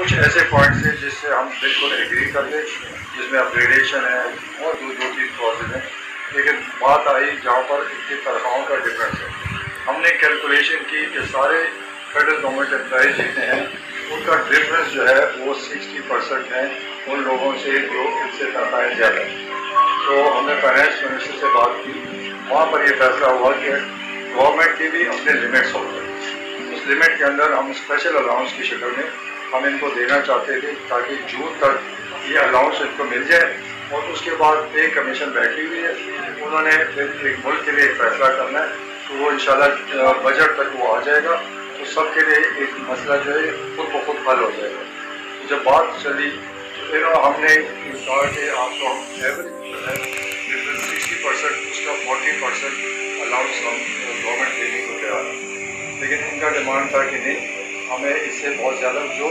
کچھ ایسے پوائنٹس ہیں جس سے ہم بالکل ایگری کر لیں، جس میں اپگریڈیشن ہے اور دو تین کازز ہیں، لیکن بات آئی جہاں پر ان کی تنخواہوں کا ڈفرینس ہے۔ ہم نے کیلکولیشن کی کہ سارے فیڈرل گورنمنٹ امپلائیز جتنے ہیں ان کا ڈفرینس جو ہے وہ 60% ہے ان لوگوں سے جو ان سے تنخواہیں زیادہ ہیں۔ تو ہم نے فائنانس منسٹر سے بات کی، وہاں پر یہ فیصلہ ہوا کہ گورنمنٹ کی بھی اپنے لمٹس ہوتے ہیں، اس لمٹ کے اندر ہم اسپیشل الاؤنس کی شکل میں ہم ان کو دینا چاہتے تھے تاکہ جون تک یہ الاؤنس ان کو مل جائے، اور اس کے بعد پے کمیشن بیٹھی ہوئی ہے، انہوں نے پھر ایک ملک کے لیے ایک فیصلہ کرنا ہے، تو وہ انشاءاللہ بجٹ تک وہ آ جائے گا تو سب کے لیے ایک مسئلہ جو ہے خود بخود حل ہو جائے گا۔ تو جب بات چلی تو پھر ہم نے کہا کہ آپ کو ہم ایوریج جو ہے 60% اس کا 40% الاؤنس ہم گورنمنٹ دینے کو تیار ہے، لیکن ان کا ڈیمانڈ تھا کہ نہیں ہمیں اس سے بہت زیادہ جو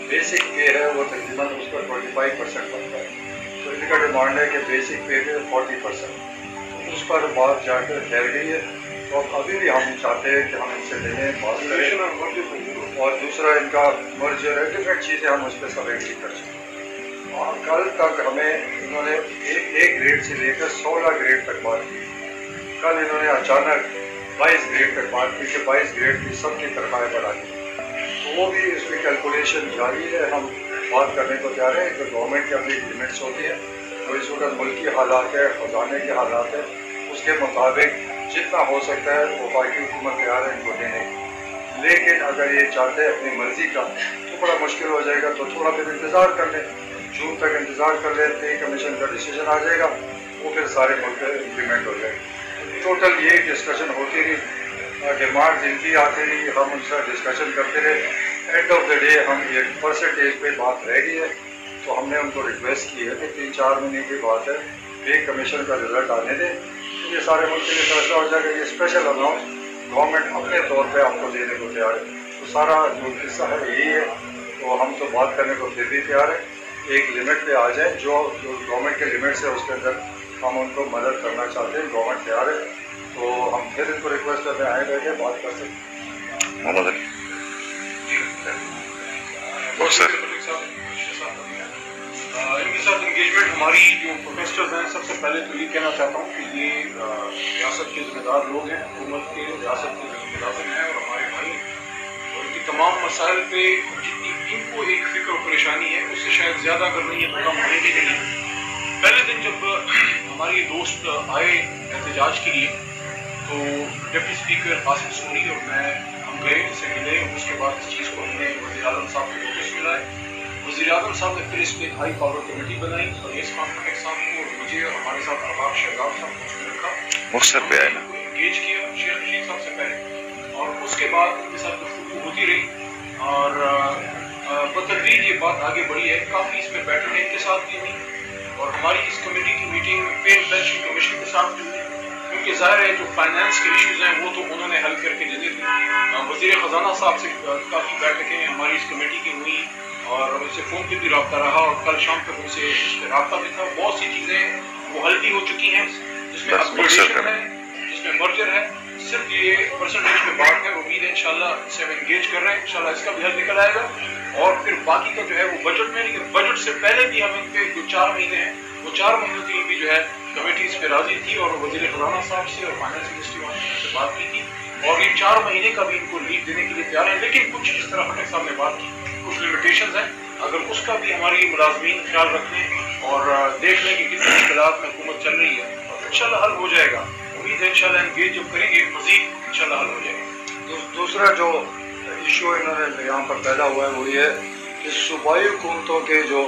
بیسک پے ہے وہ تقریباً اس کا 25% بنتا ہے، تو ان کا ڈیمانڈ ہے کہ بیسک پے پہ 40%، اس پر بات جا کر ٹھہر گئی ہے۔ تو ابھی بھی ہم چاہتے ہیں کہ ہم ان سے ملیں، بات کریں، اور دوسرا ان کا مرجر ہے، ڈفرینٹ چیزیں ہم اس پہ سب ایگری کر سکیں۔ اور کل تک ہمیں انہوں نے ایک گریڈ سے لے کر 16 گریڈ تک بات کی، کل انہوں نے اچانک 22 گریڈ تک بات کی کہ 22 گریڈ کی سب کی تنخواہیں بڑھا دی، تو وہ بھی اس میں کیلکولیشن جاری ہے، ہم بات کرنے کو تیار ہیں کہ گورنمنٹ کی اپنی لمٹس ہوتی ہیں، اور اس وقت ملکی حالات ہے، خزانے کے حالات ہیں، اس کے مطابق جتنا ہو سکتا ہے وفاقی حکومت تیار ہے ان کو دینے کی، لیکن اگر یہ چاہتے ہیں اپنی مرضی کا تو بڑا مشکل ہو جائے گا، تو تھوڑا پھر انتظار کر لیں، جون تک انتظار کر لیں، پے کمیشن کا ڈیسیجن آ جائے گا، وہ پھر سارے ملک پہ امپلیمنٹ ہو جائے گا۔ ٹوٹل یہ ڈسکشن ہوتی رہی، ڈیمانڈ ان کی آتی رہی، ہم ان سے ڈسکشن کرتے رہے، اینڈ آف دا ڈے ہم ایک پرسنٹیج پہ بات رہ گئی ہے، تو ہم نے ان کو ریکویسٹ کی ہے کہ 3-4 مہینے کی بات ہے، پے کمیشن کا رزلٹ آنے دیں، یہ سارے ملک کے لیے فیصلہ ہو جائے گا، یہ اسپیشل الاؤنس گورنمنٹ اپنے طور پہ آپ کو دینے کو تیار ہے، تو سارا جو قصہ ہے یہی ہے، تو ہم تو بات کرنے کو پھر بھی تیار ہیں، ایک لمٹ پہ آ جائیں، جو گورنمنٹ کے لمٹس ہے اس کے اندر ہم ان کو مدد کرنا چاہتے ہیں، گورنمنٹ تیار ہے، تو ہم پھر ان کو ریکویسٹ کرتے ہیں آئے بیٹھے بات کر سکتے ہیں۔ محمد علی ان کے ساتھ انگیجمنٹ ہماری جو پروٹیسٹرز ہیں، سب سے پہلے تو یہ کہنا چاہتا ہوں کہ یہ ریاست کے ذمہ دار لوگ ہیں، حکومت کے ریاست کے ملازم ہیں اور ہمارے بھائی ہیں، اور ان کی تمام مسائل پہ جتنی ان کو ایک فکر و پریشانی ہے اس سے شاید زیادہ اگر نہیں ہے تو کم ہونے بھی نہیں۔ پہلے دن جب ہمارے یہ دوست آئے احتجاج کے لیے تو ڈپٹی اسپیکر قاسم سوری اور میں ہم گئے، ان سے ملے، اس کے بعد اس چیز کو ہم نے وزیر اعظم صاحب کو نوٹس ملائے، وزیر اعظم صاحب نے پھر اس پہ ایک ہائی پاور کمیٹی بنائی اور اس کانفرنس صاحب کو اور مجھے اور ہمارے ساتھ ارباب شہزاد صاحب کو اس میں رکھا، مختصر پہ آئے نا انگیج کیا شیخ رشید صاحب سے پہلے، اور اس کے بعد ان کے ساتھ گفتگو ہوتی رہی، اور بتدریج یہ بات آگے بڑھی ہے، کافی اس میں بیٹھنے کے ساتھ بھی ہوئی، اور ہماری اس کمیٹی کی میٹنگ پے پینشن کمیشن کے ساتھ بھی ہوئی، کیونکہ ظاہر ہے جو فائنانس کے ایشوز ہیں وہ تو انہوں نے حل کر کے دینے تھے۔ وزیر خزانہ صاحب سے کافی بیٹھکیں ہماری اس کمیٹی کی ہوئی، اور ان سے فون پہ بھی رابطہ رہا، اور کل شام تک ان سے اس پہ رابطہ بھی تھا، بہت سی چیزیں وہ حل بھی ہو چکی ہیں، جس میں اپگریڈیشن ہے، جس میں مرجر ہے، صرف یہ پرسنٹیج پہ بات ہے، امید ہے انشاءاللہ اس سے ہم انگیج کر رہے ہیں، انشاءاللہ اس کا بھی حل نکل آئے گا، اور پھر باقی کا جو ہے وہ بجٹ میں، لیکن بجٹ سے پہلے بھی ہم ان پہ جو 4 مہینے ہیں وہ 4 مہینوں کے لیے بھی جو ہے کمیٹی اس پہ راضی تھی، اور وزیر خزانہ صاحب سے اور فائنانس منسٹری والوں سے بات کی تھی، اور یہ 4 مہینے کا بھی ان کو لیو دینے کے لیے تیار ہے، لیکن کچھ جس طرح خٹک صاحب نے بات کی کچھ لمیٹیشنز ہیں، اگر اس کا بھی ہماری ملازمین خیال رکھیں اور دیکھ لیں کہ کتنی مشکلات میں حکومت چل رہی ہے، انشاءاللہ حل ہو جائے گا، امید ہے انشاءاللہ انگیج جب کریں گے مزید انشاءاللہ حل ہو جائے گا۔ دوسرا جو ایشو انہوں نے یہاں پر پیدا ہوا ہے وہ یہ ہے کہ صوبائی حکومتوں کے جو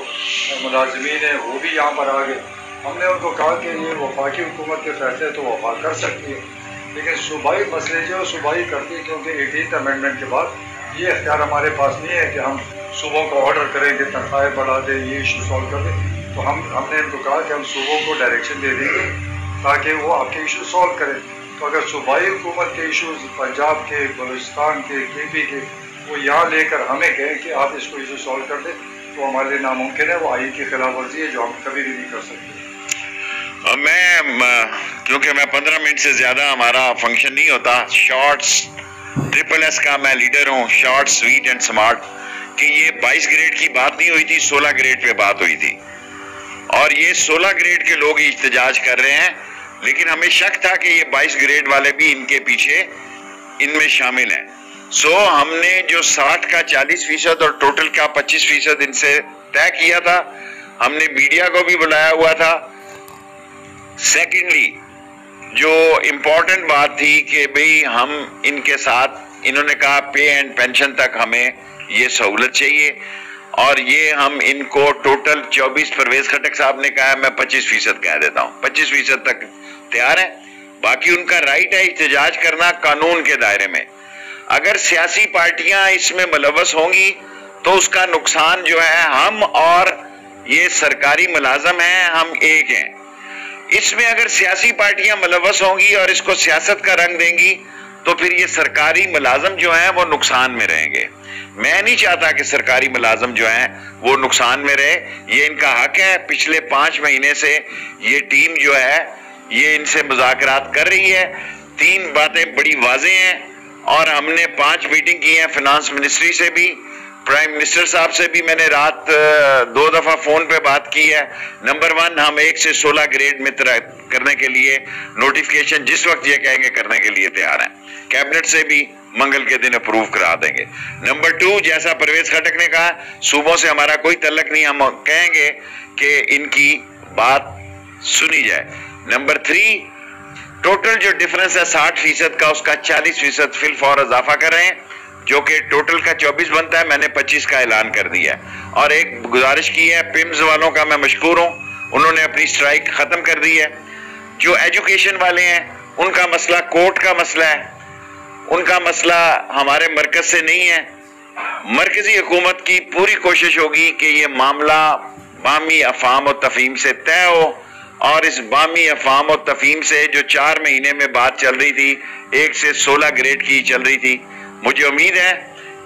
ملازمین ہیں وہ بھی یہاں پر آ گئے، ہم نے ان کو کہا کہ یہ وفاقی حکومت کے فیصلے تو وفا کر سکتی ہے، لیکن صوبائی مسئلے جو صوبائی کرتی ہے، کیونکہ 18th امینڈمنٹ کے بعد یہ اختیار ہمارے پاس نہیں ہے کہ ہم صوبوں کو آرڈر کریں کہ تنخواہیں بڑھا دیں، یہ ایشو سالو کر دیں، تو ہم نے ان کو کہا کہ ہم صوبوں کو ڈائریکشن دے دیں گے تاکہ وہ آپ کے ایشو سالو کریں، تو اگر صوبائی حکومت کے ایشوز پنجاب کے، بلوچستان کے، KP کے وہ یہاں لے کر ہمیں کہیں کہ آپ اس کو ایشو سالو کر دیں تو ہمارے لیے ناممکن ہے، وہ آئین کی خلاف ورزی ہے جو ہم کبھی بھی نہیں کر سکتے۔ کیونکہ میں 15 منٹ سے زیادہ ہمارا فنکشن نہیں ہوتا، شارٹس SSS کا میں لیڈر ہوں، شارٹ سویٹ اینڈ سمارٹ، کہ یہ 22 گریڈ کی بات نہیں ہوئی تھی، 16 گریڈ پہ بات ہوئی تھی، اور یہ 16 گریڈ کے لوگ احتجاج کر رہے ہیں، لیکن ہمیں شک تھا کہ یہ 22 گریڈ والے بھی ان کے پیچھے ان میں شامل ہیں۔ ہم نے جو 60 کا 40% اور ٹوٹل کا 25% ان سے طے کیا تھا، ہم نے میڈیا کو بھی بلایا ہوا تھا۔ سیکنڈلی جو امپورٹنٹ بات تھی کہ بھئی ہم ان کے ساتھ، انہوں نے کہا پے اینڈ پینشن تک ہمیں یہ سہولت چاہیے، اور یہ ہم ان کو ٹوٹل 24، پرویز خٹک صاحب نے کہا میں 25% کہہ دیتا ہوں، 25% تک تیار ہے۔ باقی ان کا رائٹ ہے احتجاج کرنا قانون کے دائرے میں۔ اگر سیاسی پارٹیاں اس میں ملوث ہوں گی تو اس کا نقصان جو ہے، ہم اور یہ سرکاری ملازم ہیں، ہم ایک ہیں۔ اس میں اگر سیاسی پارٹیاں ملوث ہوں گی اور اس کو سیاست کا رنگ دیں گی تو پھر یہ سرکاری ملازم جو ہیں وہ نقصان میں رہیں گے۔ میں نہیں چاہتا کہ سرکاری ملازم جو ہیں وہ نقصان میں رہے، یہ ان کا حق ہے۔ پچھلے 5 مہینے سے یہ ٹیم جو ہے یہ ان سے مذاکرات کر رہی ہے، 3 باتیں بڑی واضح ہیں، اور ہم نے 5 میٹنگ کی ہیں فنانس منسٹری سے بھی، پرائم منسٹر صاحب سے بھی میں نے رات 2 دفعہ فون پہ بات کی ہے۔ نمبر 1، ہم 1 سے 16 گریڈ میں کرنے کے لیے نوٹیفیکیشن جس وقت یہ کہیں گے کرنے کے لیے تیار ہیں، کیبنٹ سے بھی منگل کے دن اپروو کرا دیں گے۔ نمبر 2، جیسا پرویز خٹک نے کہا، صوبوں سے ہمارا کوئی تعلق نہیں، ہم کہیں گے کہ ان کی بات سنی جائے۔ نمبر 3، ٹوٹل جو ڈیفرنس ہے 60% کا، اس کا 40% فی الفور اضافہ کر رہے ہیں، جو کہ ٹوٹل کا 24 بنتا ہے، میں نے 25 کا اعلان کر دیا ہے۔ اور ایک گزارش کی ہے پمز والوں کا، میں مشکور ہوں، انہوں نے اپنی سٹرائک ختم کر دی ہے۔ جو ایجوکیشن والے ہیں ان کا مسئلہ کورٹ کا مسئلہ ہے، ان کا مسئلہ ہمارے مرکز سے نہیں ہے۔ مرکزی حکومت کی پوری کوشش ہوگی کہ یہ معاملہ باہمی افہام و تفہیم سے طے ہو، اور اس باہمی افہام و تفہیم سے جو 4 مہینے میں بات چل رہی تھی 1 سے 16 گریڈ کی چل رہی تھی، مجھے امید ہے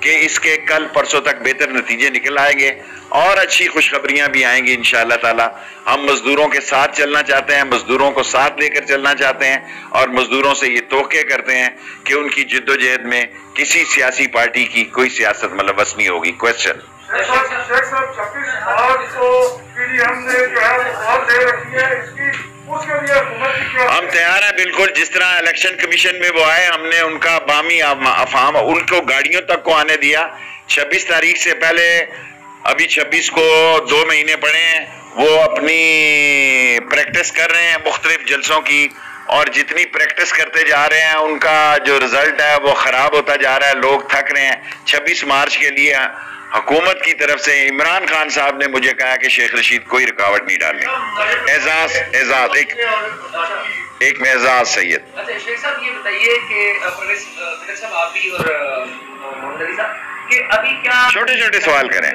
کہ اس کے کل پرسوں تک بہتر نتیجے نکل آئیں گے اور اچھی خوشخبریاں بھی آئیں گی انشاءاللہ تعالی۔ ہم مزدوروں کے ساتھ چلنا چاہتے ہیں، مزدوروں کو ساتھ لے کر چلنا چاہتے ہیں، اور مزدوروں سے یہ توقع کرتے ہیں کہ ان کی جد و جہد میں کسی سیاسی پارٹی کی کوئی سیاست ملوث نہیں ہوگی۔ کویسچن شیخ صاحب 26 مارچ کو پی ڈی ایم نے جو ہے وہ کال دے رکھی ہے، اس کے لیے حکومت کی کیا؟ ہم تیار ہیں بالکل، جس طرح الیکشن کمیشن میں وہ آئے، ہم نے ان کا باہمی افہام، ان کو گاڑیوں تک کو آنے دیا۔ 26 تاریخ سے پہلے، ابھی 26 کو 2 مہینے پڑے ہیں، وہ اپنی پریکٹس کر رہے ہیں مختلف جلسوں کی، اور جتنی پریکٹس کرتے جا رہے ہیں ان کا جو رزلٹ ہے وہ خراب ہوتا جا رہا ہے، لوگ تھک رہے ہیں۔ 26 مارچ کے لیے حکومت کی طرف سے عمران خان صاحب نے مجھے کہا کہ شیخ رشید کوئی رکاوٹ نہیں ڈالیں۔ اعزاز ایک میں اعزاز سید۔ اچھا شیخ صاحب یہ بتائیے کہ پرویز خٹک صاحب آپ بھی اور محمد علی صاحب کہ ابھی کیا چھوٹے چھوٹے سوال کریں،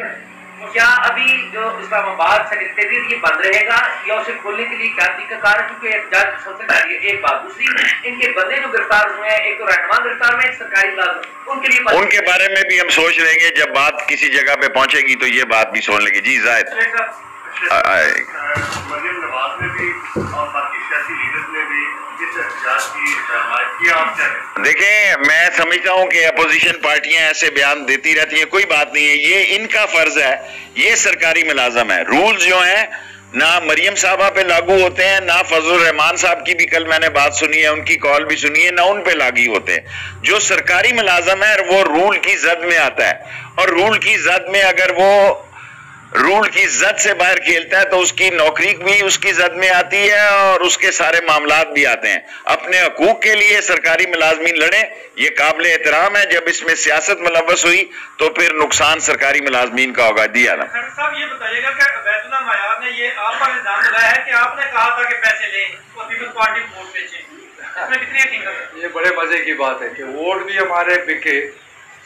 کیا ابھی جو اسلام آباد سیکریٹریٹ یہ بند رہے گا یا اسے کھولنے کے لیے کیا طریقہ کار ہے؟ کیونکہ احتجاج سب سے پہلے ایک بات، دوسری ان کے بندے جو گرفتار ہوئے ہیں، ایک تو رہنما گرفتار ہوئے ہیں، ایک سرکاری ملازم، ان کے لیے ان کے بارے میں بھی ہم سوچ لیں گے، جب بات کسی جگہ پہ پہنچے گی تو یہ بات بھی سن لیں گے۔ جی زاہد، مریم نواز نے بھی اور باقی سیاسی لیڈرز نے بھی اس احتجاج کی حمایت کی، آپ کیا کہیں؟ دیکھیں میں سمجھتا ہوں کہ اپوزیشن پارٹیاں ایسے بیان دیتی رہتی ہیں، کوئی بات نہیں ہے، یہ ان کا فرض ہے، یہ سرکاری ملازم ہے، رولز جو ہیں نہ مریم صاحبہ پہ لاگو ہوتے ہیں، نہ فضل الرحمان صاحب کی بھی کل میں نے بات سنی ہے، ان کی کال بھی سنی ہے، نہ ان پہ لاگو ہوتے ہیں۔ جو سرکاری ملازم ہے وہ رول کی زد میں آتا ہے، اور رول کی زد میں اگر وہ رول کی زد سے باہر کھیلتا ہے تو اس کی نوکری بھی اس کی زد میں آتی ہے اور اس کے سارے معاملات بھی آتے ہیں۔ اپنے حقوق کے لیے سرکاری ملازمین لڑیں، یہ قابل احترام ہے۔ جب اس میں سیاست ملوث ہوئی تو پھر نقصان سرکاری ملازمین کا ہوگا۔ دیا نا صاحب یہ بتائیے گا کہ عبید اللہ معیار نے یہ آپ پر الزام لگایا ہے کہ آپ نے کہا تھا کہ پیسے لیں اور پیپلز پارٹی کو ووٹ بیچیں، اس میں کتنی حقیقت ہے؟ یہ بڑے مزے کی بات ہے کہ ووٹ بھی ہمارے بکے،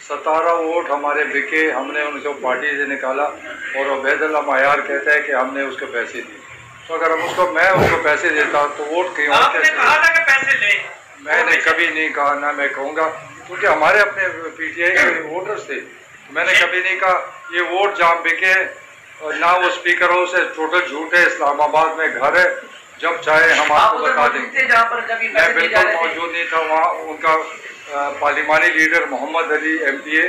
17 ووٹ ہمارے بکے، ہم نے ان کو پارٹی سے نکالا، اور عبید اللہ معیار کہتا ہے کہ ہم نے اس کو پیسے دیے۔ تو اگر ہم میں اس کو پیسے دیتا تو ووٹ کہیں اور آپ نے کہا تھا کہ پیسے لیں، میں نے کبھی نہیں کہا، نہ میں کہوں گا، کیونکہ ہمارے اپنے پی ٹی آئی کے ووٹرز تھے، میں نے کبھی نہیں کہا یہ ووٹ جہاں بکے، اور نہ وہ اسپیکروں سے ٹوٹل جھوٹ ہے۔ اسلام آباد میں گھر ہے، جب چاہے ہم آپ کو بتا دیں گے۔ میں بالکل موجود نہیں تھا وہاں، ان کا پارلیمانی لیڈر محمد علی ایم پی اے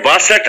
62